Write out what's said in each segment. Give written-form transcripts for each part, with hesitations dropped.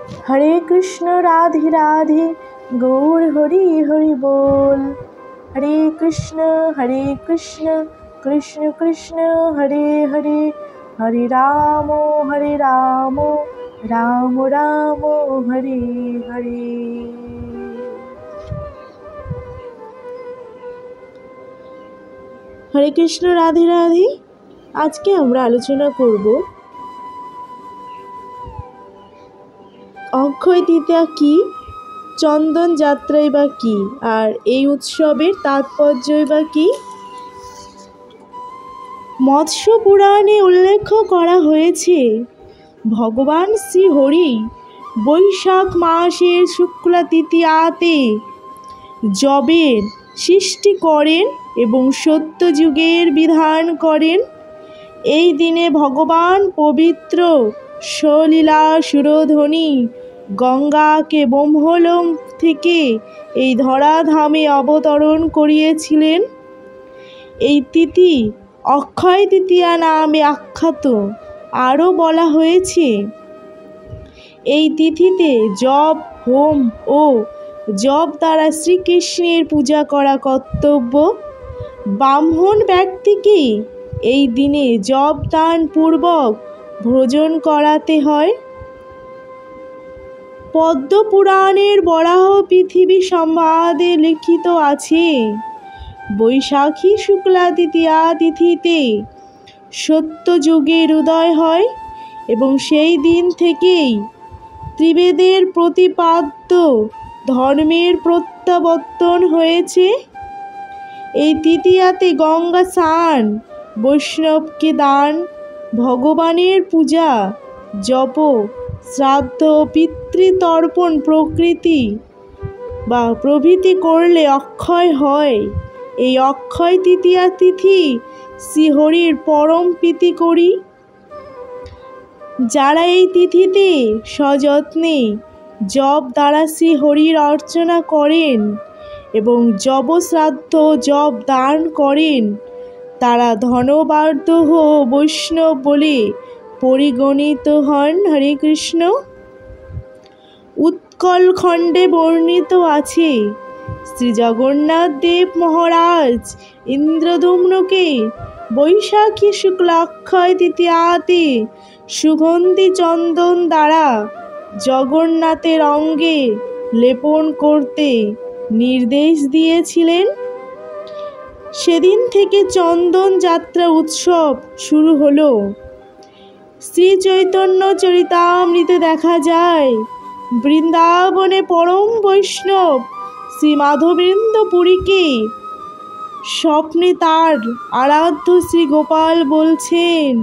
हरे कृष्ण राधे राधे गौर हरि हरि बोल। हरे कृष्ण कृष्ण कृष्ण हरे हरे, हरे राम राम राम हरे हरे। हरे कृष्ण राधे राधे। आज के আমরা আলোচনা করব অক্ষয় তৃতীয়া কি, চন্দন যাত্রাই বা কি, আর এই উৎসবের তাৎপর্যই বা কি। মৎস্য পুরাণে উল্লেখ করা হয়েছে ভগবান শ্রী হরি বৈশাখ মাসের শুক্লা তৃতীয়াতে যবের সৃষ্টি করেন এবং সত্যযুগের বিধান করেন। এই দিনে ভগবান পবিত্র সলীলা সুরধনী গঙ্গাকে ব্রহ্মলোক থেকে এই ধরাধামে অবতরণ করিয়েছিলেন। এই তিথি অক্ষয় তৃতীয়া নামে আখ্যাত। আরও বলা হয়েছে এই তিথিতে জপ, হোম ও জপ দ্বারা শ্রীকৃষ্ণের পূজা করা কর্তব্য। ব্রাহ্মণ ব্যক্তিকে এই দিনে জপ দান পূর্বক ভোজন করাতে হয়। পদ্ম পুরাণের বরাহ পৃথিবী সংবাদে লিখিত আছে বৈশাখী শুক্লা তৃতীয়া তিথিতে সত্যযুগের উদয় হয় এবং সেই দিন থেকেই ত্রিবেদের প্রতিপাদ্য ধর্মের প্রত্যাবর্তন হয়েছে। এই তৃতীয়াতে গঙ্গা স্নান, বৈষ্ণবকে দান, ভগবানের পূজা, জপ, শ্রাদ্ধ, পিতৃতর্পণ প্রভৃতি করলে অক্ষয় হয়। এই অক্ষয় তৃতীয়া তিথি শ্রীহরির পরম প্রীতিকরী। যারা এই তিথিতে সযত্নে জপ দ্বারা শ্রীহরির অর্চনা করেন এবং যব, শ্রাদ্ধ, জপ দান করেন তারা ধনবার্ধ বৈষ্ণব বলে পরিগণিত হন। হরে কৃষ্ণ। উৎকল খণ্ডে বর্ণিত আছে শ্রী জগন্নাথ দেব মহারাজ ইন্দ্রদ্যুম্নকে বৈশাখী শুক্লা অক্ষয় তৃতীয়াতে সুগন্ধি চন্দন দ্বারা জগন্নাথের অঙ্গে লেপন করতে নির্দেশ দিয়েছিলেন। সেদিন থেকে চন্দন যাত্রা উৎসব শুরু হলো। শ্রী চৈতন্য চরিতামৃতে দেখা যায় বৃন্দাবনে পরম বৈষ্ণব শ্রী মাধবেন্দ্র পুরীকে স্বপ্নে তার আরাধ্য শ্রী গোপাল বলছেন,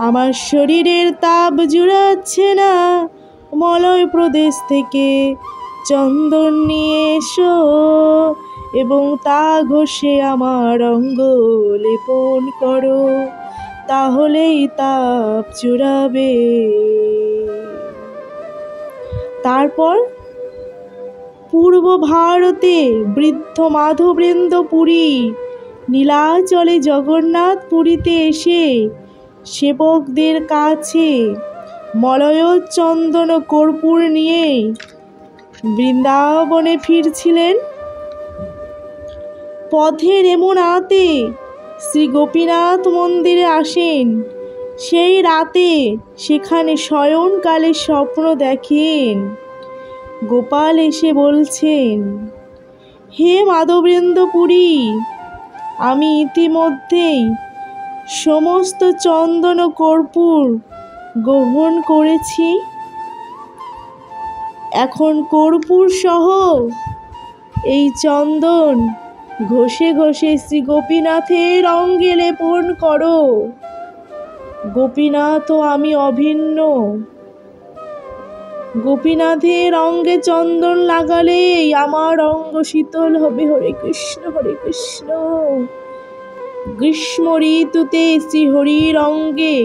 আমার শরীরের তাপ জুড়াচ্ছে না, মলয় প্রদেশ থেকে চন্দন নিয়ে এসো এবং তা ঘষে আমার অঙ্গ লেপন করো, তাহলেই তাপ জুড়াবে। তারপর পূর্ব ভারতে বৃদ্ধ মাধবেন্দ্র পুরী নীলাচলে জগন্নাথ পুরীতে এসে সেবকদের কাছে মলয় চন্দন কর্পূর নিয়ে বৃন্দাবনে ফিরছিলেন। পথে রেমুনাতে শ্রী গোপীনাথ মন্দিরে আসেন। সেই রাতে সেখানে শয়নকালে স্বপ্ন দেখেন গোপাল এসে বলছেন, হে মাধবেন্দ্র পুরী, আমি ইতিমধ্যেই সমস্ত চন্দন কর্পূর গ্রহণ করেছি। এখন কর্পূর সহ এই চন্দন ঘষে ঘষে শ্রী গোপীনাথের অঙ্গে লেপন করো। গোপীনাথ ও আমি অভিন্ন। গোপীনাথের অঙ্গে চন্দন লাগালেই আমার অঙ্গ শীতল হবে। হরে কৃষ্ণ হরে কৃষ্ণ। গ্রীষ্ম ঋতুতে শ্রীহরির অঙ্গে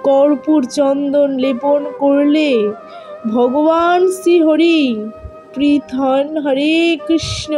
কর্পূর চন্দন লেপন করলে ভগবান শ্রীহরি প্রীত হন। হরে কৃষ্ণ।